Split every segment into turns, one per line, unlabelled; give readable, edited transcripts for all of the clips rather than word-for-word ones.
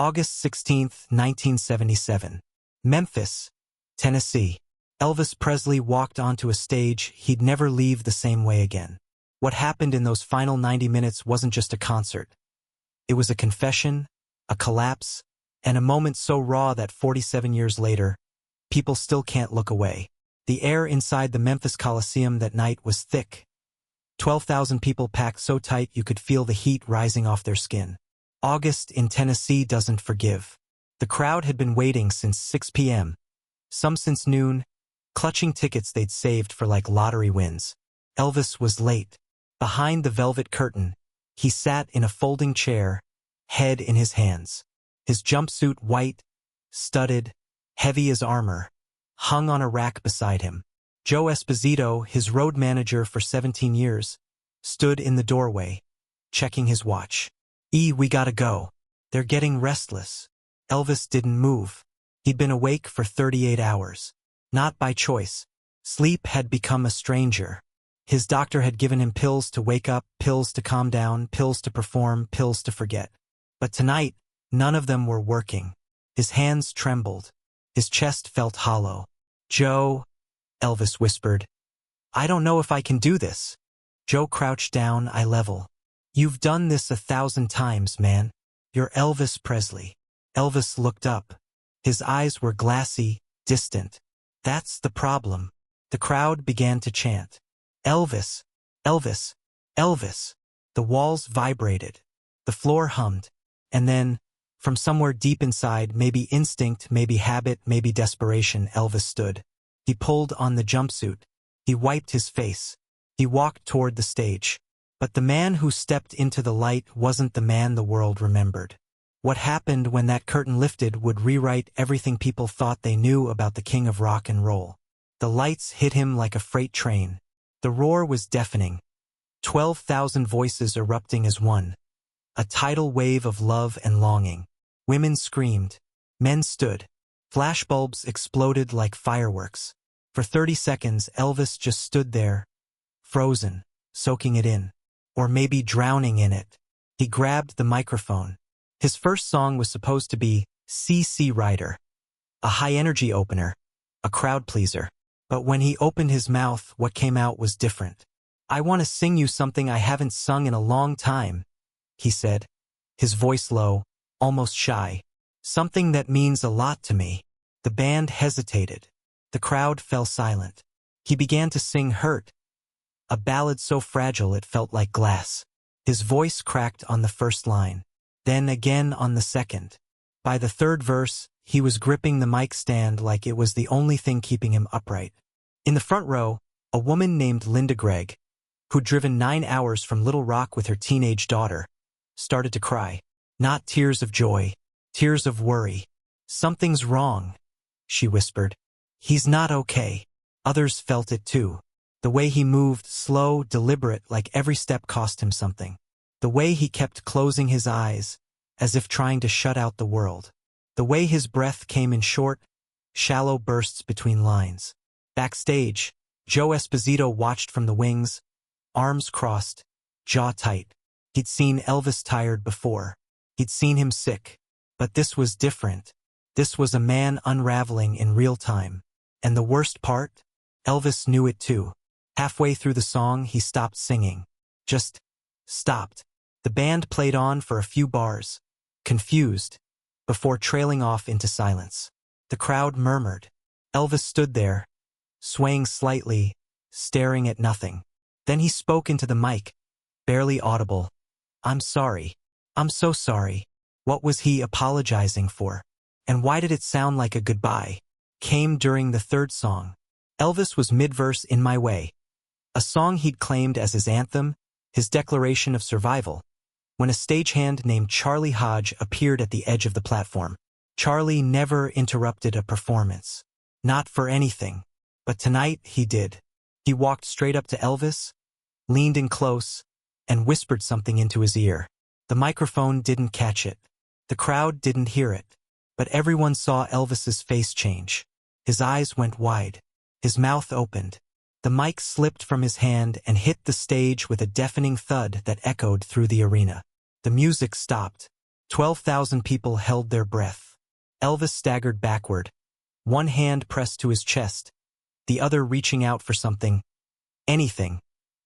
August 16, 1977. Memphis, Tennessee. Elvis Presley walked onto a stage he'd never leave the same way again. What happened in those final 90 minutes wasn't just a concert. It was a confession, a collapse, and a moment so raw that 47 years later, people still can't look away. The air inside the Memphis Coliseum that night was thick. 12,000 people packed so tight you could feel the heat rising off their skin. August in Tennessee doesn't forgive. The crowd had been waiting since 6 p.m., some since noon, clutching tickets they'd saved for like lottery wins. Elvis was late. Behind the velvet curtain, he sat in a folding chair, head in his hands. His jumpsuit, white, studded, heavy as armor, hung on a rack beside him. Joe Esposito, his road manager for 17 years, stood in the doorway, checking his watch. We gotta go. They're getting restless." Elvis didn't move. He'd been awake for 38 hours. Not by choice. Sleep had become a stranger. His doctor had given him pills to wake up, pills to calm down, pills to perform, pills to forget. But tonight, none of them were working. His hands trembled. His chest felt hollow. "Joe," Elvis whispered. "I don't know if I can do this." Joe crouched down, eye level. "You've done this 1,000 times, man. You're Elvis Presley." Elvis looked up. His eyes were glassy, distant. "That's the problem." The crowd began to chant. "Elvis! Elvis! Elvis!" The walls vibrated. The floor hummed. And then, from somewhere deep inside, maybe instinct, maybe habit, maybe desperation, Elvis stood. He pulled on the jumpsuit. He wiped his face. He walked toward the stage. But the man who stepped into the light wasn't the man the world remembered. What happened when that curtain lifted would rewrite everything people thought they knew about the king of rock and roll. The lights hit him like a freight train. The roar was deafening. 12,000 voices erupting as one. A tidal wave of love and longing. Women screamed. Men stood. Flashbulbs exploded like fireworks. For 30 seconds, Elvis just stood there, frozen, soaking it in. Or maybe drowning in it. He grabbed the microphone. His first song was supposed to be CC Rider, a high-energy opener, a crowd pleaser. But when he opened his mouth, what came out was different. "I want to sing you something I haven't sung in a long time," he said, his voice low, almost shy. "Something that means a lot to me." The band hesitated. The crowd fell silent. He began to sing Hurt, a ballad so fragile it felt like glass. His voice cracked on the first line, then again on the second. By the third verse, he was gripping the mic stand like it was the only thing keeping him upright. In the front row, a woman named Linda Gregg, who'd driven 9 hours from Little Rock with her teenage daughter, started to cry. Not tears of joy, tears of worry. "Something's wrong," she whispered. "He's not okay." Others felt it too. The way he moved, slow, deliberate, like every step cost him something. The way he kept closing his eyes, as if trying to shut out the world. The way his breath came in short, shallow bursts between lines. Backstage, Joe Esposito watched from the wings, arms crossed, jaw tight. He'd seen Elvis tired before. He'd seen him sick. But this was different. This was a man unraveling in real time. And the worst part? Elvis knew it too. Halfway through the song, he stopped singing. Just stopped. The band played on for a few bars, confused, before trailing off into silence. The crowd murmured. Elvis stood there, swaying slightly, staring at nothing. Then he spoke into the mic, barely audible. "I'm sorry. I'm so sorry." What was he apologizing for? And why did it sound like a goodbye? Came during the third song. Elvis was mid-verse in My Way, a song he'd claimed as his anthem, his declaration of survival, when a stagehand named Charlie Hodge appeared at the edge of the platform. Charlie never interrupted a performance. Not for anything. But tonight he did. He walked straight up to Elvis, leaned in close, and whispered something into his ear. The microphone didn't catch it. The crowd didn't hear it. But everyone saw Elvis's face change. His eyes went wide. His mouth opened. The mic slipped from his hand and hit the stage with a deafening thud that echoed through the arena. The music stopped. 12,000 people held their breath. Elvis staggered backward, one hand pressed to his chest, the other reaching out for something, anything,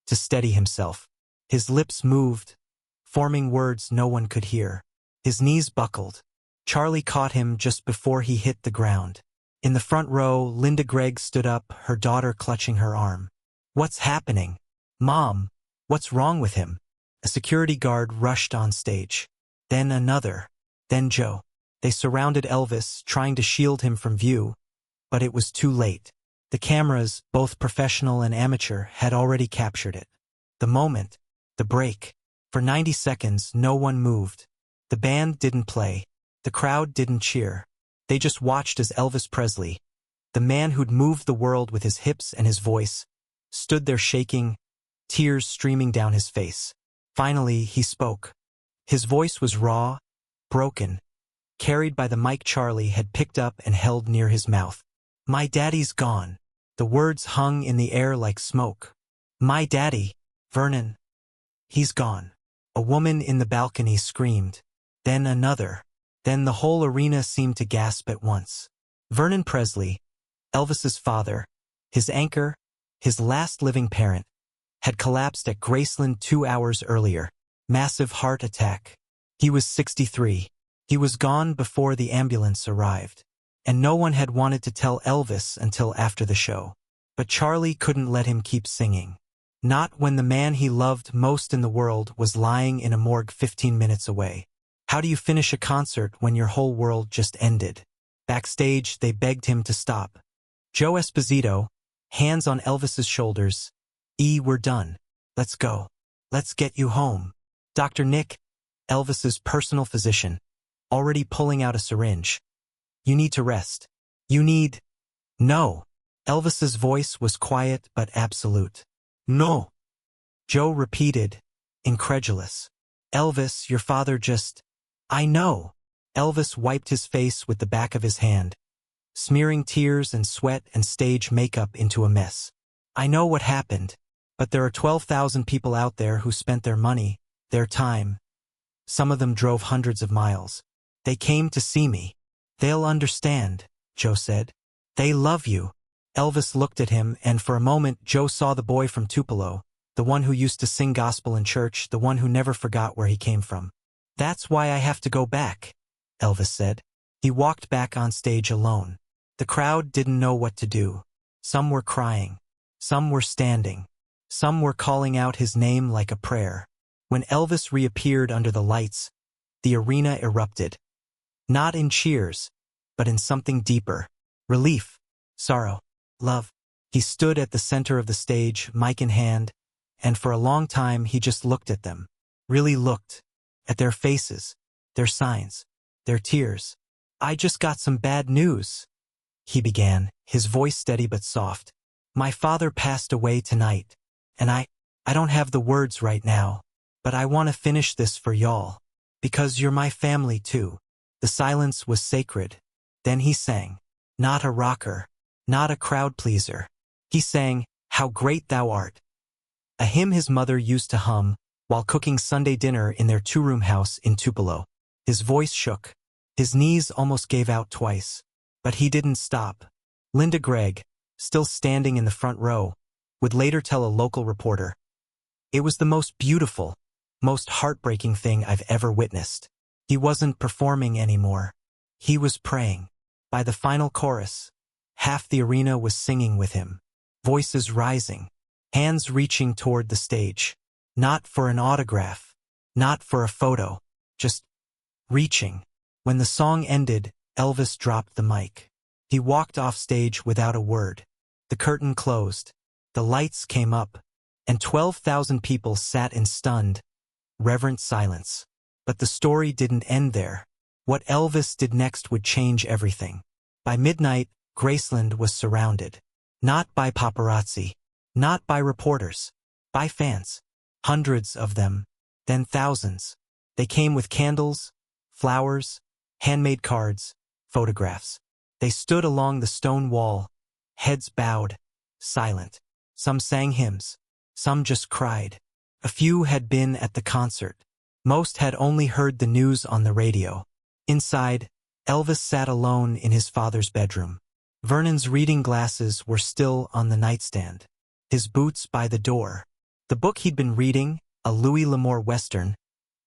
to steady himself. His lips moved, forming words no one could hear. His knees buckled. Charlie caught him just before he hit the ground. In the front row, Linda Gregg stood up, her daughter clutching her arm. "What's happening? Mom, what's wrong with him?" A security guard rushed on stage. Then another. Then Joe. They surrounded Elvis, trying to shield him from view, but it was too late. The cameras, both professional and amateur, had already captured it. The moment. The break. For 90 seconds, no one moved. The band didn't play. The crowd didn't cheer. They just watched as Elvis Presley, the man who'd moved the world with his hips and his voice, stood there shaking, tears streaming down his face. Finally, he spoke. His voice was raw, broken, carried by the mic Charlie had picked up and held near his mouth. "My daddy's gone." The words hung in the air like smoke. "My daddy, Vernon. He's gone." A woman in the balcony screamed. Then another. Then the whole arena seemed to gasp at once. Vernon Presley, Elvis's father, his anchor, his last living parent, had collapsed at Graceland 2 hours earlier. Massive heart attack. He was 63. He was gone before the ambulance arrived. And no one had wanted to tell Elvis until after the show. But Charlie couldn't let him keep singing. Not when the man he loved most in the world was lying in a morgue 15 minutes away. How do you finish a concert when your whole world just ended? Backstage, they begged him to stop. Joe Esposito, hands on Elvis's shoulders. "We're done. Let's go. Let's get you home." Dr. Nick, Elvis's personal physician, already pulling out a syringe. "You need to rest. You need—" "No." Elvis's voice was quiet but absolute. "No." Joe repeated, incredulous. "Elvis, your father just—" "I know." Elvis wiped his face with the back of his hand, smearing tears and sweat and stage makeup into a mess. "I know what happened, but there are 12,000 people out there who spent their money, their time. Some of them drove hundreds of miles. They came to see me. They'll understand," Joe said. "They love you." Elvis looked at him, and for a moment Joe saw the boy from Tupelo, the one who used to sing gospel in church, the one who never forgot where he came from. "That's why I have to go back," Elvis said. He walked back on stage alone. The crowd didn't know what to do. Some were crying. Some were standing. Some were calling out his name like a prayer. When Elvis reappeared under the lights, the arena erupted. Not in cheers, but in something deeper. Relief, sorrow, love. He stood at the center of the stage, mic in hand, and for a long time he just looked at them. Really looked. At their faces, their signs, their tears. "I just got some bad news," he began, his voice steady but soft. "My father passed away tonight, and I don't have the words right now, but I want to finish this for y'all, because you're my family too." The silence was sacred. Then he sang. Not a rocker, not a crowd pleaser. He sang, "How Great Thou Art," a hymn his mother used to hum while cooking Sunday dinner in their two-room house in Tupelo. His voice shook. His knees almost gave out twice. But he didn't stop. Linda Gregg, still standing in the front row, would later tell a local reporter, "It was the most beautiful, most heartbreaking thing I've ever witnessed." He wasn't performing anymore. He was praying. By the final chorus, half the arena was singing with him. Voices rising, hands reaching toward the stage. Not for an autograph, not for a photo, just reaching. When the song ended, Elvis dropped the mic. He walked off stage without a word. The curtain closed. The lights came up, and 12,000 people sat in stunned, reverent silence. But the story didn't end there. What Elvis did next would change everything. By midnight, Graceland was surrounded. Not by paparazzi, not by reporters, by fans. Hundreds of them, then thousands. They came with candles, flowers, handmade cards, photographs. They stood along the stone wall, heads bowed, silent. Some sang hymns, some just cried. A few had been at the concert. Most had only heard the news on the radio. Inside, Elvis sat alone in his father's bedroom. Vernon's reading glasses were still on the nightstand, his boots by the door. The book he'd been reading, a Louis L'Amour Western,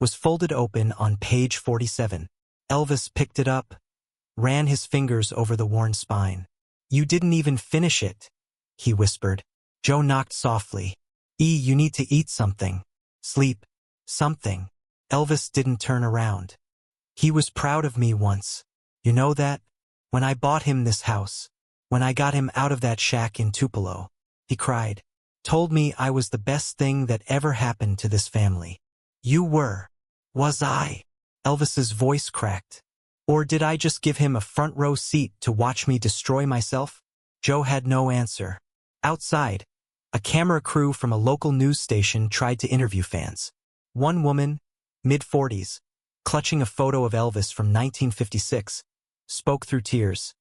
was folded open on page 47. Elvis picked it up, ran his fingers over the worn spine. "You didn't even finish it," he whispered. Joe knocked softly. You need to eat something. Sleep. Something." Elvis didn't turn around. "He was proud of me once. You know that? When I bought him this house. When I got him out of that shack in Tupelo." He cried. "Told me I was the best thing that ever happened to this family." "You were." "Was I?" Elvis's voice cracked. "Or did I just give him a front row seat to watch me destroy myself?" Joe had no answer. Outside, a camera crew from a local news station tried to interview fans. One woman, mid-40s, clutching a photo of Elvis from 1956, spoke through tears.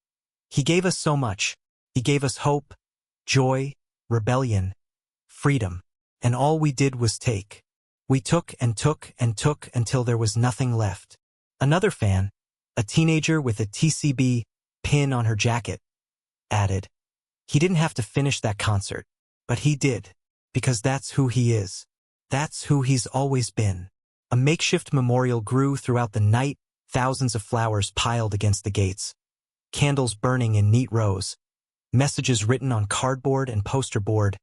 "He gave us so much. He gave us hope, joy, rebellion, freedom. And all we did was take. We took and took and took until there was nothing left." Another fan, a teenager with a TCB pin on her jacket, added, "He didn't have to finish that concert, but he did, because that's who he is. That's who he's always been." A makeshift memorial grew throughout the night, thousands of flowers piled against the gates, candles burning in neat rows, messages written on cardboard and poster board.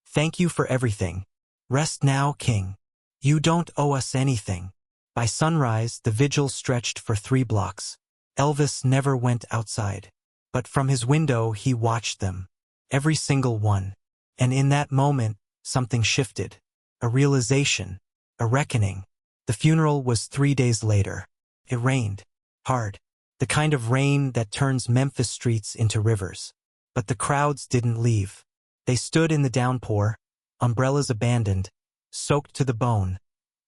"Thank you for everything. Rest now, King. You don't owe us anything." By sunrise, the vigil stretched for 3 blocks. Elvis never went outside, but from his window he watched them, every single one. And in that moment, something shifted. A realization, a reckoning. The funeral was 3 days later. It rained. Hard. The kind of rain that turns Memphis streets into rivers. But the crowds didn't leave. They stood in the downpour, umbrellas abandoned, soaked to the bone,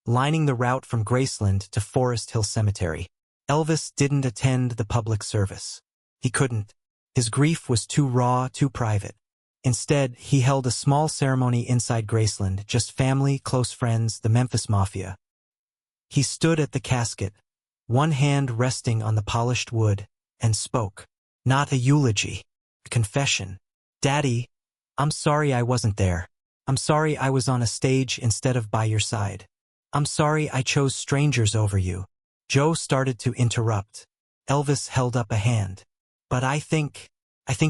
lining the route from Graceland to Forest Hill Cemetery. Elvis didn't attend the public service. He couldn't. His grief was too raw, too private. Instead, he held a small ceremony inside Graceland, just family, close friends, the Memphis Mafia. He stood at the casket, one hand resting on the polished wood, and spoke. Not a eulogy, a confession. "Daddy, I'm sorry I wasn't there. I'm sorry I was on a stage instead of by your side. I'm sorry I chose strangers over you." Joe started to interrupt. Elvis held up a hand. "But I think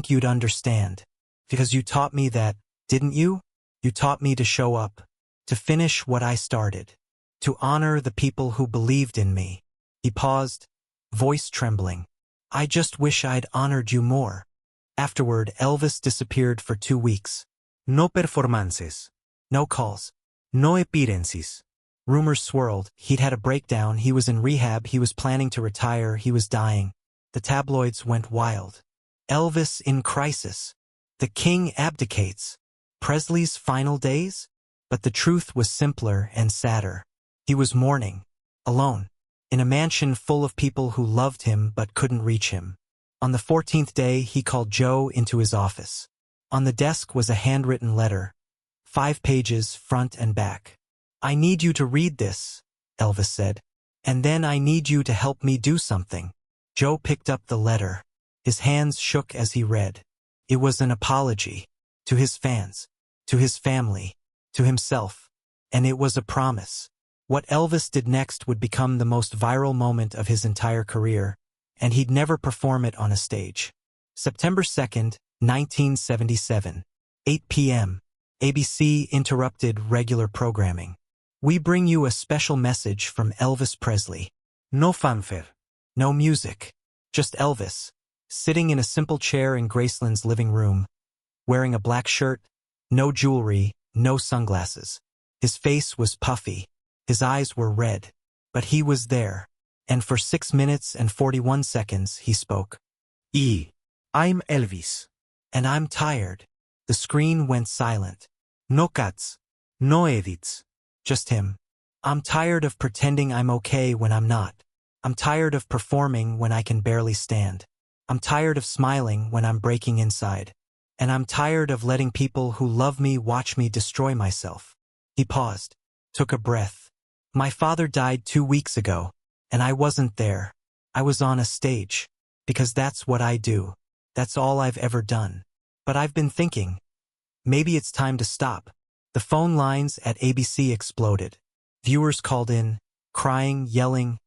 you'd understand. Because you taught me that, didn't you? You taught me to show up, to finish what I started, to honor the people who believed in me." He paused, voice trembling. "I just wish I'd honored you more." Afterward, Elvis disappeared for 2 weeks. No performances. No calls. No appearances. Rumors swirled. He'd had a breakdown. He was in rehab. He was planning to retire. He was dying. The tabloids went wild. Elvis in crisis. The king abdicates. Presley's final days? But the truth was simpler and sadder. He was mourning. Alone. In a mansion full of people who loved him but couldn't reach him. On the 14th day, he called Joe into his office. On the desk was a handwritten letter. 5 pages, front and back. "I need you to read this," Elvis said. "And then I need you to help me do something." Joe picked up the letter. His hands shook as he read. It was an apology. To his fans. To his family. To himself. And it was a promise. What Elvis did next would become the most viral moment of his entire career, and he'd never perform it on a stage. September 2nd, 1977. 8 p.m. ABC interrupted regular programming. "We bring you a special message from Elvis Presley." No fanfare. No music. Just Elvis, sitting in a simple chair in Graceland's living room, wearing a black shirt, no jewelry, no sunglasses. His face was puffy. His eyes were red. But he was there. And for 6 minutes and 41 seconds he spoke. I'm Elvis. And I'm tired." The screen went silent. No cuts. No edits. Just him. "I'm tired of pretending I'm okay when I'm not. I'm tired of performing when I can barely stand. I'm tired of smiling when I'm breaking inside. And I'm tired of letting people who love me watch me destroy myself." He paused, took a breath. My father died 2 weeks ago, and I wasn't there. I was on a stage. Because that's what I do. That's all I've ever done. But I've been thinking, maybe it's time to stop. The phone lines at ABC exploded. Viewers called in, crying, yelling,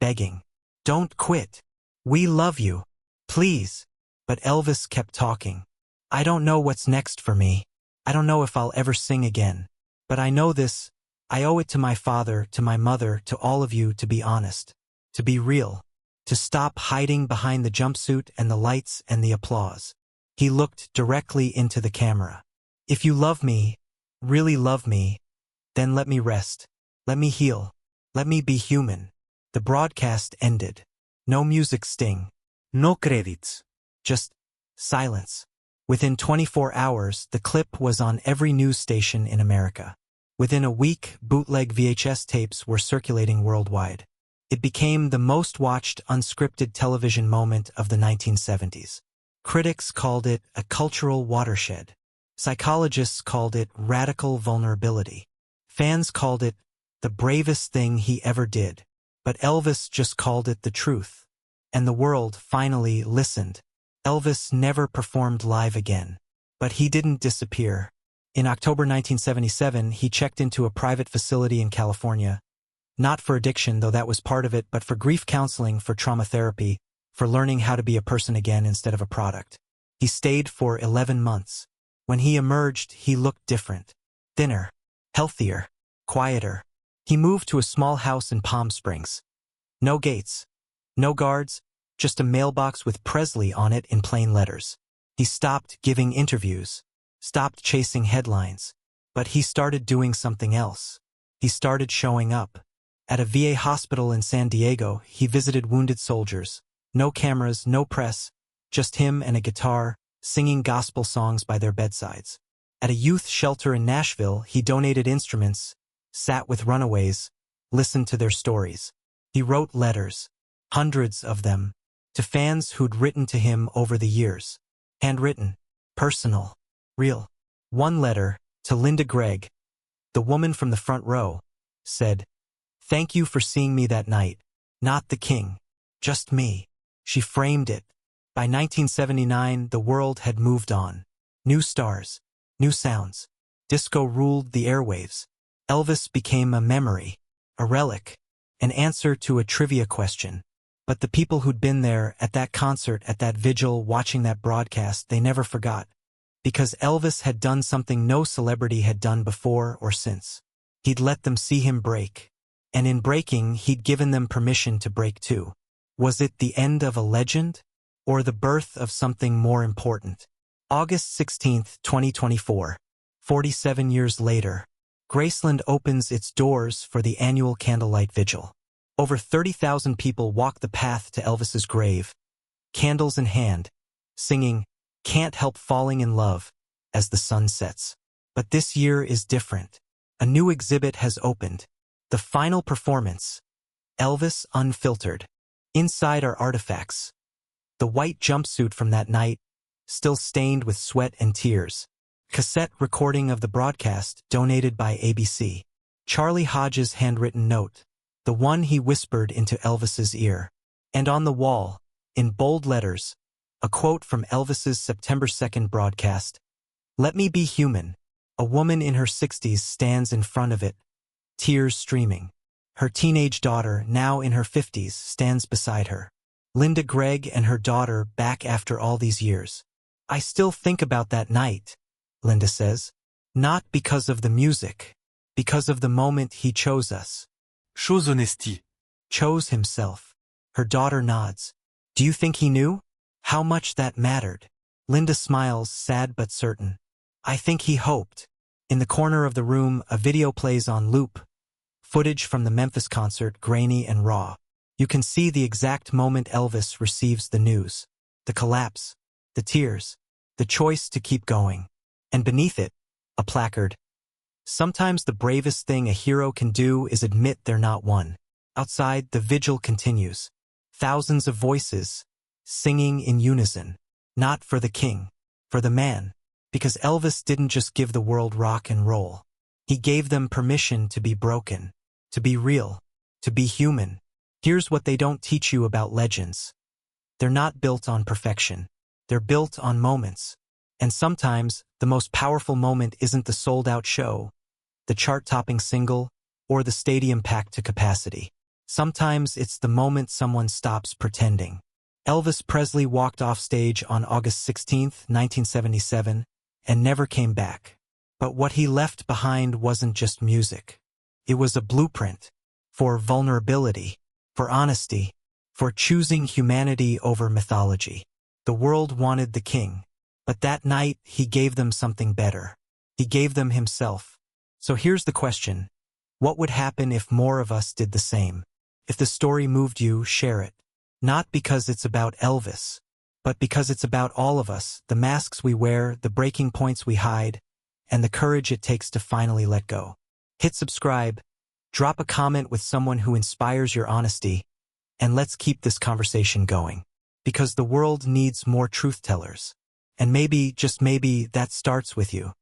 begging. Don't quit. We love you. Please. But Elvis kept talking. I don't know what's next for me. I don't know if I'll ever sing again. But I know this. I owe it to my father, to my mother, to all of you to be honest. To be real. To stop hiding behind the jumpsuit and the lights and the applause. He looked directly into the camera. If you love me, really love me, then let me rest. Let me heal. Let me be human. The broadcast ended. No music sting. No credits. Just silence. Within 24 hours, the clip was on every news station in America. Within a week, bootleg VHS tapes were circulating worldwide. It became the most watched unscripted television moment of the 1970s. Critics called it a cultural watershed. Psychologists called it radical vulnerability. Fans called it the bravest thing he ever did. But Elvis just called it the truth. And the world finally listened. Elvis never performed live again. But he didn't disappear. In October 1977, he checked into a private facility in California. Not for addiction, though that was part of it, but for grief counseling, for trauma therapy, for learning how to be a person again instead of a product. He stayed for 11 months. When he emerged, he looked different. Thinner, healthier, quieter. He moved to a small house in Palm Springs. No gates, no guards, just a mailbox with Presley on it in plain letters. He stopped giving interviews, stopped chasing headlines. But he started doing something else. He started showing up. At a VA hospital in San Diego, he visited wounded soldiers. No cameras, no press, just him and a guitar, singing gospel songs by their bedsides. At a youth shelter in Nashville, he donated instruments, sat with runaways, listened to their stories. He wrote letters, hundreds of them, to fans who'd written to him over the years. Handwritten, personal, real. One letter, to Linda Gregg, the woman from the front row, said, "Thank you for seeing me that night. Not the king. Just me." She framed it. By 1979, the world had moved on. New stars. New sounds. Disco ruled the airwaves. Elvis became a memory. A relic. An answer to a trivia question. But the people who'd been there, at that concert, at that vigil, watching that broadcast, they never forgot. Because Elvis had done something no celebrity had done before or since. He'd let them see him break. And in breaking, he'd given them permission to break too. Was it the end of a legend? Or the birth of something more important? August 16, 2024. 47 years later. Graceland opens its doors for the annual candlelight vigil. Over 30,000 people walk the path to Elvis's grave, candles in hand, singing, "Can't Help Falling in Love," as the sun sets. But this year is different. A new exhibit has opened. The final performance. Elvis Unfiltered. Inside are artifacts. The white jumpsuit from that night, still stained with sweat and tears. Cassette recording of the broadcast donated by ABC. Charlie Hodges' handwritten note. The one he whispered into Elvis's ear. And on the wall, in bold letters, a quote from Elvis's September 2nd broadcast. "Let me be human." A woman in her 60s stands in front of it, tears streaming. Her teenage daughter, now in her 50s, stands beside her. Linda Gregg and her daughter back after all these years. "I still think about that night," Linda says. "Not because of the music, because of the moment he chose us."
Chose honesty.
Chose himself. Her daughter nods. "Do you think he knew? How much that mattered?" Linda smiles, sad but certain. "I think he hoped." In the corner of the room, a video plays on loop. Footage from the Memphis concert, grainy and raw. You can see the exact moment Elvis receives the news. The collapse. The tears. The choice to keep going. And beneath it, a placard. "Sometimes the bravest thing a hero can do is admit they're not one." Outside, the vigil continues. Thousands of voices, singing in unison. Not for the king, for the man. Because Elvis didn't just give the world rock and roll. He gave them permission to be broken. to be real, to be human. Here's what they don't teach you about legends. They're not built on perfection. They're built on moments. And sometimes, the most powerful moment isn't the sold-out show, the chart-topping single, or the stadium packed to capacity. Sometimes it's the moment someone stops pretending. Elvis Presley walked off stage on August 16, 1977, and never came back. But what he left behind wasn't just music. It was a blueprint for vulnerability, for honesty, for choosing humanity over mythology. The world wanted the king, but that night he gave them something better. He gave them himself. So here's the question. What would happen if more of us did the same? If the story moved you, share it. Not because it's about Elvis, but because it's about all of us, the masks we wear, the breaking points we hide, and the courage it takes to finally let go. Hit subscribe, drop a comment with someone who inspires your honesty, and let's keep this conversation going. Because the world needs more truth tellers. And maybe, just maybe, that starts with you.